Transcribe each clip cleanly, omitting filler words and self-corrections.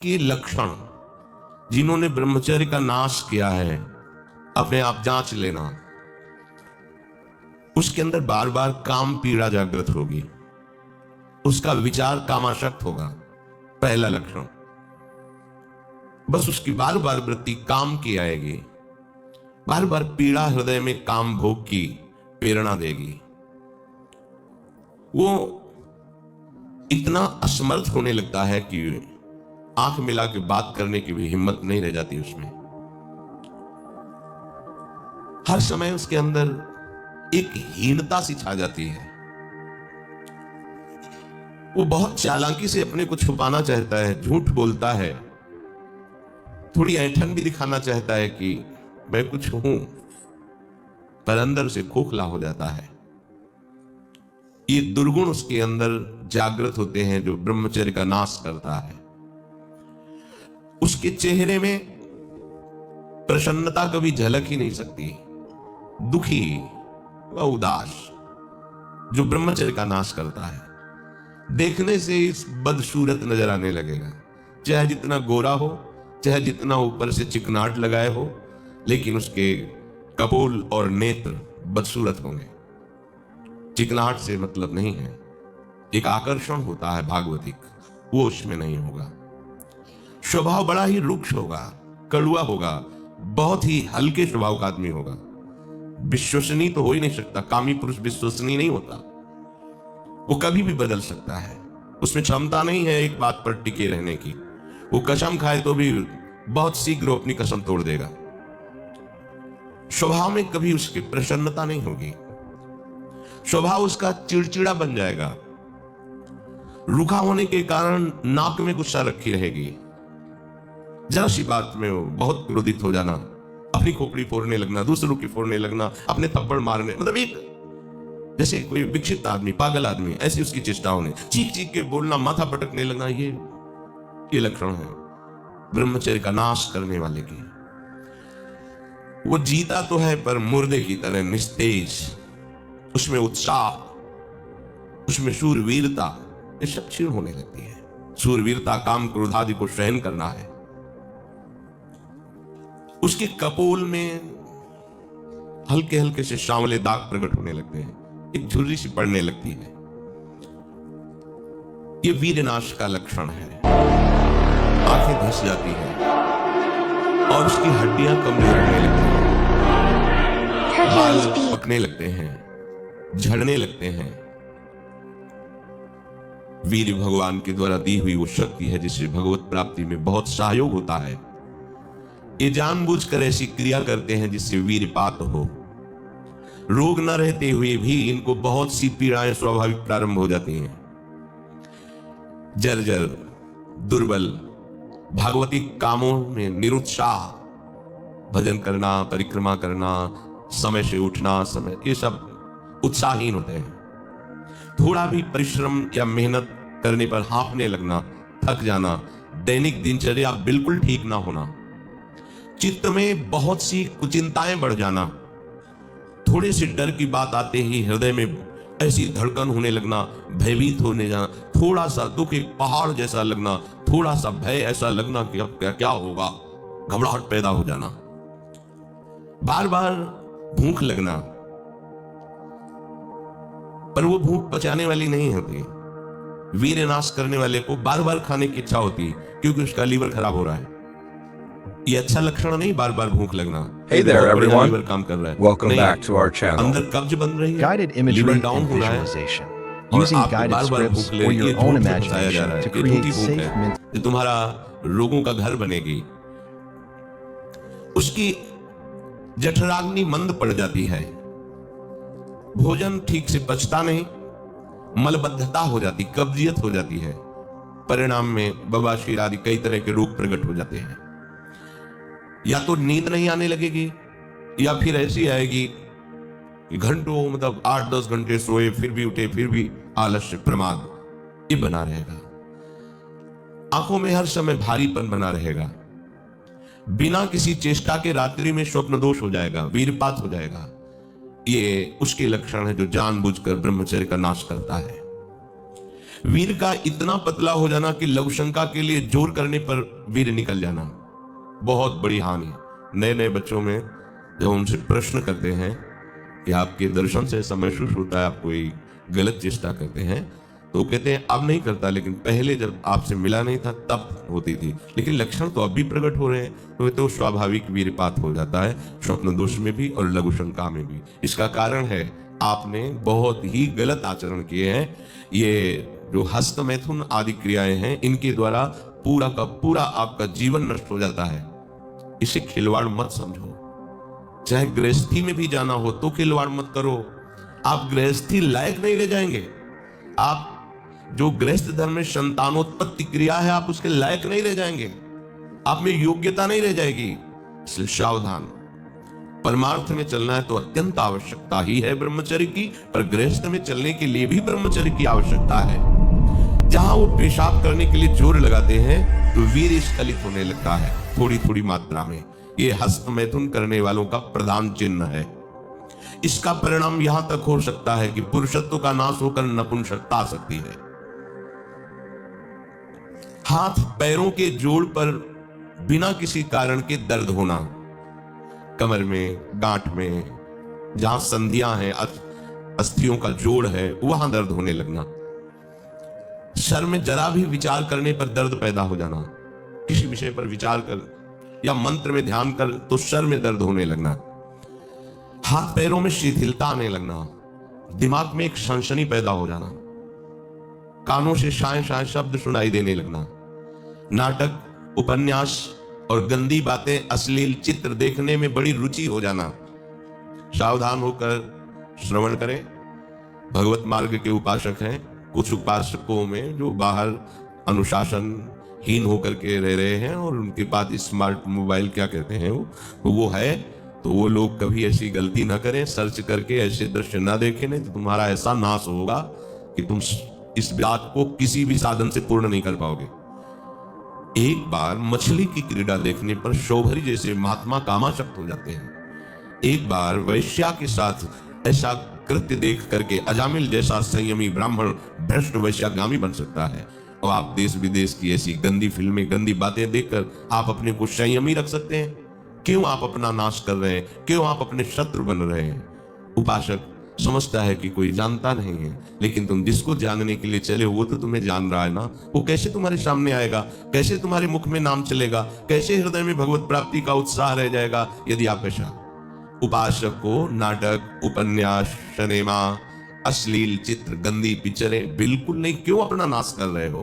के लक्षण, जिन्होंने ब्रह्मचर्य का नाश किया है, अपने आप जांच लेना। उसके अंदर बार बार काम पीड़ा जागृत होगी, उसका विचार कामाशक्त होगा, पहला लक्षण। बस उसकी बार बार वृत्ति काम की आएगी, बार बार पीड़ा हृदय में काम भोग की प्रेरणा देगी। वो इतना असमर्थ होने लगता है कि आंख मिला के बात करने की भी हिम्मत नहीं रह जाती उसमें। हर समय उसके अंदर एक हीनता सी छा जाती है। वो बहुत चालाकी से अपने को छुपाना चाहता है, झूठ बोलता है, थोड़ी ऐंठन भी दिखाना चाहता है कि मैं कुछ हूं, पर अंदर से खोखला हो जाता है। ये दुर्गुण उसके अंदर जागृत होते हैं जो ब्रह्मचर्य का नाश करता है। उसके चेहरे में प्रसन्नता कभी झलक ही नहीं सकती, दुखी व उदास, जो ब्रह्मचर्य का नाश करता है। देखने से इस बदसूरत नजर आने लगेगा, चाहे जितना गोरा हो, चाहे जितना ऊपर से चिकनाट लगाए हो, लेकिन उसके कपोल और नेत्र बदसूरत होंगे। चिकनाहट से मतलब नहीं है, एक आकर्षण होता है भागवतिक, वो उसमें नहीं होगा। स्वभाव बड़ा ही रुक्ष होगा, कड़ुआ होगा, बहुत ही हल्के स्वभाव का आदमी होगा। विश्वसनीय तो हो ही नहीं सकता, कामी पुरुष विश्वसनीय नहीं होता, वो कभी भी बदल सकता है। उसमें क्षमता नहीं है एक बात पर टिके रहने की। वो कसम खाए तो भी बहुत शीघ्र अपनी कसम तोड़ देगा। स्वभाव में कभी उसकी प्रसन्नता नहीं होगी, स्वभाव उसका चिड़चिड़ा बन जाएगा। रूखा होने के कारण नाक में गुस्सा रखी रहेगी, जरा सी बात में वो बहुत क्रोधित हो जाना, अपनी खोपड़ी फोड़ने लगना, दूसरों की फोड़ने लगना, अपने थप्पड़ मारने, मतलब एक जैसे कोई विक्षिप्त आदमी, पागल आदमी, ऐसी उसकी चेष्टा होने, चीख चीख के बोलना, माथा पटकने लगना, ये लक्षण है ब्रह्मचर्य का नाश करने वाले की। वो जीता तो है पर मुर्दे की तरह निस्तेज, उसमें उत्साह, उसमें शूरवीरता, ये सब क्षीण होने लगती है। शूरवीरता काम क्रोध आदि को सहन करना है। उसके कपोल में हल्के हल्के से सांवले दाग प्रकट होने लगते हैं, एक झुर्री सी पड़ने लगती है। ये वीरनाश का लक्षण है। आंखें धस जाती हैं और उसकी हड्डियां कमजोर होने लगती हैं, बाल पकने लगते हैं, झड़ने लगते हैं। वीर भगवान के द्वारा दी हुई वो शक्ति है जिससे भगवत प्राप्ति में बहुत सहयोग होता है। ये जानबूझकर ऐसी क्रिया करते हैं जिससे वीरपात हो। रोग न रहते हुए भी इनको बहुत सी पीड़ाएं स्वाभाविक प्रारंभ हो जाती हैं। जर्जर, दुर्बल, भागवती कामों में निरुत्साह, भजन करना, परिक्रमा करना, समय से उठना, समय, ये सब उत्साहहीन होते हैं। थोड़ा भी परिश्रम या मेहनत करने पर हांफने लगना, थक जाना, दैनिक दिनचर्या बिल्कुल ठीक ना होना, चित्त में बहुत सी कुचिंताएं बढ़ जाना, थोड़े से डर की बात आते ही हृदय में ऐसी धड़कन होने लगना, भयभीत होने जाना, थोड़ा सा दुख एक पहाड़ जैसा लगना, थोड़ा सा भय ऐसा लगना कि अब क्या क्या होगा, घबराहट पैदा हो जाना, बार बार भूख लगना, पर वो भूख पचाने वाली नहीं होती। वीरनाश करने वाले को बार बार खाने की इच्छा होती है क्योंकि उसका लीवर खराब हो रहा है। ये अच्छा लक्षण नहीं, बार बार भूख लगना। Hey there everyone, लीवर काम कर रहा है, welcome back to our channel. अंदर कब्ज बन रही है, Guided imagery lever down and हो रहा है, visualization, और using आपको guided बार-बार scripts भूख ले, or ये your झूठ own से बताया जा रहा है, imagination to ये create झूठी भूख safe है, mental. ये तुम्हारा रोगों का घर बनेगी। उसकी जठराग्नि मंद पड़ जाती है, भोजन ठीक से पचता नहीं, मलबद्धता हो जाती, कब्जियत हो जाती है, परिणाम में बवासीर आदि कई तरह के रोग प्रकट हो जाते हैं। या तो नींद नहीं आने लगेगी, या फिर ऐसी आएगी कि घंटों, मतलब 8-10 घंटे सोए फिर भी उठे, फिर भी आलस्य, प्रमाद, ये बना रहेगा। आंखों में हर समय भारीपन बना रहेगा, बिना किसी चेष्टा के रात्रि में स्वप्न दोष हो जाएगा, वीरपात हो जाएगा। ये उसके लक्षण है जो जानबूझकर ब्रह्मचर्य का नाश करता है। वीर का इतना पतला हो जाना कि लघुशंका के लिए जोर करने पर वीर निकल जाना बहुत बड़ी हानि है। नए नए बच्चों में जब उनसे प्रश्न करते हैं कि आपके दर्शन से ऐसा महसूस होता है आप कोई गलत चेष्टा करते हैं, तो वो कहते हैं अब नहीं करता, लेकिन पहले जब आपसे मिला नहीं था तब होती थी, लेकिन लक्षण तो अब भी प्रकट हो रहे हैं। तो स्वाभाविक वीरपात हो जाता है, स्वप्न दोष में भी और लघु शंका में भी। इसका कारण है आपने बहुत ही गलत आचरण किए हैं। ये जो हस्त मैथुन आदि क्रियाएं हैं, इनके द्वारा पूरा का पूरा आपका जीवन नष्ट हो जाता है। इसे खिलवाड़ मत समझो। चाहे गृहस्थी में भी जाना हो तो खिलवाड़ मत करो। आप गृहस्थी लायक नहीं रह जाएंगे। आप जो गृहस्थ धर्म में संतानोत्पत्ति क्रिया है, आप उसके लायक नहीं रह जाएंगे। आप में योग्यता नहीं रह जाएगी। इसलिए सावधान। परमार्थ में चलना है तो अत्यंत आवश्यकता ही है ब्रह्मचर्य की, पर गृहस्थ में चलने के लिए भी ब्रह्मचर्य की आवश्यकता है। जहां वो पेशाब करने के लिए जोर लगाते हैं तो वीर स्खलित होने लगता है थोड़ी थोड़ी मात्रा में। ये हस्त मैथुन करने वालों का प्रधान चिन्ह है। इसका परिणाम यहां तक हो सकता है कि पुरुषत्व का नाश होकर नपुंसकता आ सकती है। हाथ पैरों के जोड़ पर बिना किसी कारण के दर्द होना, कमर में, गांठ में, जहां संधियां हैं, अस्थियों का जोड़ है, वहां दर्द होने लगना। सर में जरा भी विचार करने पर दर्द पैदा हो जाना। किसी विषय पर विचार कर या मंत्र में ध्यान कर तो सर में दर्द होने लगना। हाथ पैरों में शिथिलता आने लगना। दिमाग में एक सनसनी पैदा हो जाना। कानों से शाय शाय शब्द सुनाई देने लगना। नाटक, उपन्यास और गंदी बातें, अश्लील चित्र देखने में बड़ी रुचि हो जाना। सावधान होकर श्रवण करें। भगवत मार्ग के उपासक हैं। कुछ उपासकों में जो बाहर अनुशासनहीन होकर के रह रहे हैं और उनके पास स्मार्ट मोबाइल क्या कहते हैं वो है, तो वो लोग कभी ऐसी गलती ना करें। सर्च करके ऐसे दृश्य ना देखें, नहीं तो तुम्हारा ऐसा नाश होगा कि तुम इस बात को किसी भी साधन से पूर्ण नहीं कर पाओगे। एक बार मछली की क्रीड़ा देखने पर शोभरी जैसे महात्मा कामाशक्त हो जाते हैं। एक बार वैश्या के साथ ऐसा कृत्य देख करके अजामिल जैसा संयमी ब्राह्मण भ्रष्ट वैश्यागामी बन सकता है। और आप देश विदेश की ऐसी गंदी फिल्में, गंदी बातें देखकर आप अपने को संयमी रख सकते हैं? क्यों आप अपना नाश कर रहे हैं? क्यों आप अपने शत्रु बन रहे हैं? उपासक समझता है कि कोई जानता नहीं है, लेकिन तुम जिसको जानने के लिए चले वो तो तुम्हें जान रहा है ना। वो कैसे तुम्हारे सामने आएगा? कैसे तुम्हारे मुख में नाम चलेगा? कैसे हृदय में भगवत प्राप्ति का उत्साह रह जाएगा यदि आप ऐसा? उपासक को नाटक, उपन्यास, सिनेमा, अश्लील चित्र, गंदी पिक्चरें बिल्कुल नहीं। क्यों अपना नाश कर रहे हो?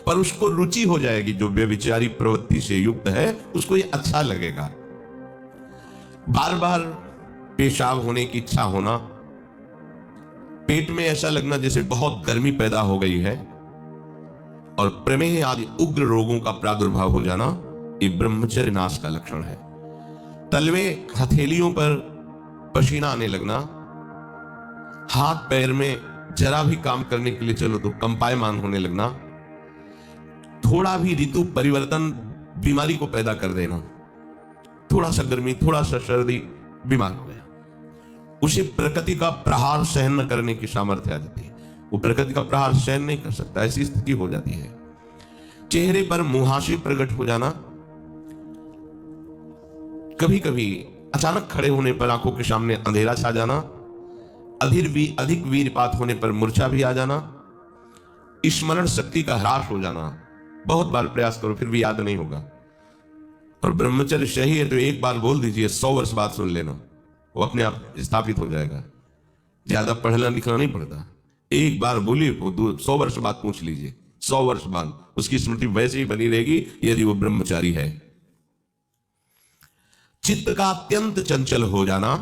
पर उसको रुचि हो जाएगी। जो व्यभिचारी प्रवृत्ति से युक्त है उसको ये अच्छा लगेगा। बार बार पेशाब होने की इच्छा होना, पेट में ऐसा लगना जैसे बहुत गर्मी पैदा हो गई है, और प्रमेह आदि उग्र रोगों का प्रादुर्भाव हो जाना, ये ब्रह्मचर्य नाश का लक्षण है। तलवे हथेलियों पर पसीना आने लगना, हाथ पैर में जरा भी काम करने के लिए चलो तो कंपायमान होने लगना, थोड़ा भी ऋतु परिवर्तन बीमारी को पैदा कर देना, थोड़ा सा गर्मी, थोड़ा सा सर्दी, बीमार हो गया। उसे प्रकृति का प्रहार सहन न करने की सामर्थ्य आ जाती है। वो प्रकृति का प्रहार सहन नहीं कर सकता, ऐसी स्थिति हो जाती है। चेहरे पर मुहासे प्रकट हो जाना, कभी कभी अचानक खड़े होने पर आंखों के सामने अंधेरा छा जाना, अधिक वीरपात होने पर मूर्छा भी आ जाना, स्मरण शक्ति का ह्रास हो जाना। बहुत बार प्रयास करो फिर भी याद नहीं होगा। और ब्रह्मचर्य सही है तो एक बार बोल दीजिए, 100 वर्ष बाद सुन लेना, वो अपने आप स्थापित हो जाएगा। ज्यादा पढ़ना लिखना नहीं पड़ता। एक बार बोलिए, 100 वर्ष बाद पूछ लीजिए, 100 वर्ष बाद उसकी स्मृति वैसे ही बनी रहेगी यदि वो ब्रह्मचारी है। चित्त का अत्यंत चंचल हो जाना,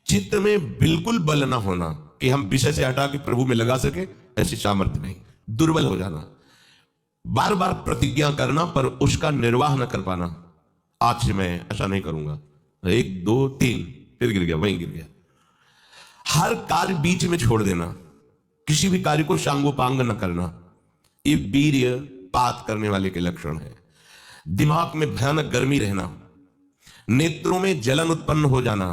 चित्त में बिल्कुल बल न होना कि हम विषय से हटा के प्रभु में लगा सके, ऐसी सामर्थ्य नहीं। दुर्बल हो जाना, बार बार प्रतिज्ञा करना पर उसका निर्वाह न कर पाना। आज से मैं ऐसा नहीं करूंगा, 1 2 3 फिर गिर गया, वहीं गिर गया। हर कार्य बीच में छोड़ देना, किसी भी कार्य को सांगोपांग न करना, ये वीर्य पात करने वाले के लक्षण है। दिमाग में भयानक गर्मी रहना, नेत्रों में जलन उत्पन्न हो जाना,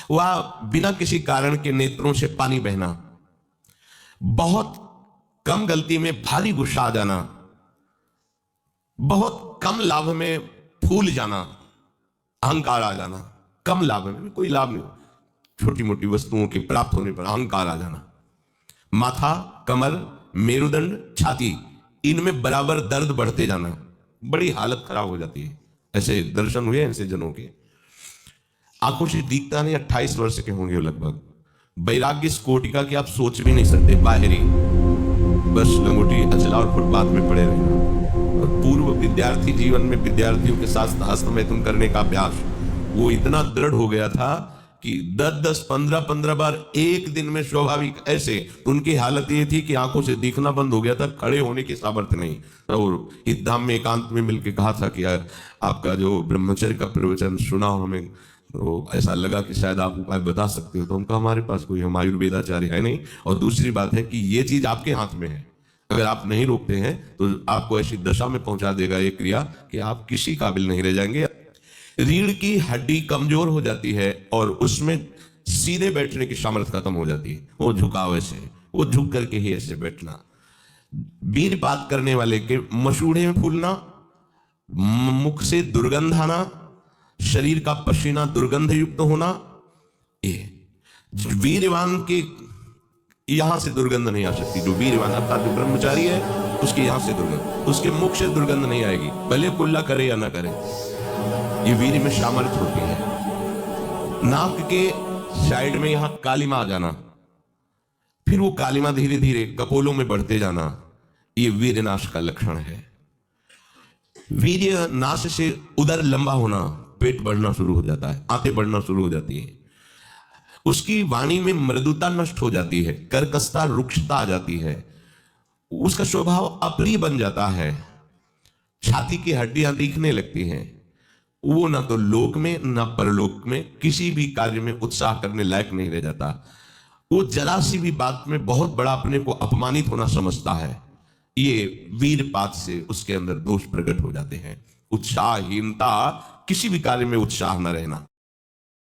वह बिना किसी कारण के नेत्रों से पानी बहना, बहुत कम गलती में भारी गुस्सा आ जाना, बहुत कम लाभ में फूल जाना, अहंकार आ जाना। कम लाभ में कोई लाभ नहीं, छोटी मोटी वस्तुओं के प्राप्त होने पर अहंकार आ जाना। माथा, कमर, मेरुदंड, छाती, इनमें बराबर दर्द बढ़ते जाना, बड़ी हालत खराब हो जाती है। ऐसे दर्शन हुए ऐसे जनों के। आंखों से दिखता नहीं, 28 वर्ष के होंगे लगभग। वैराग्य इस कोटि का कि आप सोच भी नहीं सकते, बाहरी बस लंगोटी अचला और फुटपाथ में पड़े रहना। और पूर्व विद्यार्थी जीवन में विद्यार्थियों के साथ हस्तमैथुन करने का अभ्यास वो इतना दृढ़ हो गया था कि 10-10, 15-15 बार एक दिन में स्वाभाविक ऐसे उनकी हालत ये थी कि आंखों से दिखना बंद हो गया था, खड़े होने की सामर्थ्य नहीं। और हितधाम में एकांत में मिलकर कहा था कि आपका जो ब्रह्मचर्य का प्रवचन सुना और हमें तो ऐसा लगा कि शायद आप उपाय बता सकते हो। तो उनका हमारे पास कोई हम आयुर्वेदाचार्य है नहीं, और दूसरी बात है कि ये चीज आपके हाथ में है। अगर आप नहीं रोकते हैं तो आपको ऐसी दशा में पहुंचा देगा ये क्रिया कि आप किसी काबिल नहीं रह जाएंगे। रीढ़ की हड्डी कमजोर हो जाती है और उसमें सीधे बैठने की सामर्थ्य खत्म हो जाती है। वो झुकाव ऐसे, वो झुक करके ही ऐसे बैठना। वीरपात करने वाले के मसूड़े में फूलना, मुख से दुर्गंध आना, शरीर का पसीना दुर्गंध युक्त होना। ये वीरवान के यहां से दुर्गंध नहीं आ सकती। जो वीरवान अर्थात जो ब्रह्मचारी है उसके यहां से दुर्गंध, उसके मुख से दुर्गंध नहीं आएगी, भले कुल्ला करे या ना करे। ये वीर में सामर्थ्य होती है। नाक के साइड में यहां कालिमा आ जाना, फिर वो कालिमा धीरे धीरे कपोलों में बढ़ते जाना, ये वीर नाश का लक्षण है। वीर्य नाश से उदर लंबा होना, पेट बढ़ना शुरू हो जाता है, आंतें बढ़ना शुरू हो जाती है। उसकी वाणी में मृदुता नष्ट हो जाती है, कर्कशता, रुक्षता आ जाती है, उसका स्वभाव अप्रिय बन जाता है। छाती की हड्डियां दिखने लगती हैं। वो ना तो लोक में ना परलोक में किसी भी कार्य में उत्साह करने लायक नहीं रह जाता। वो जरा सी भी बात में बहुत बड़ा अपने को अपमानित होना समझता है। ये वीरपात से उसके अंदर दोष प्रकट हो जाते हैं। उत्साहहीनता, किसी भी कार्य में उत्साह न रहना।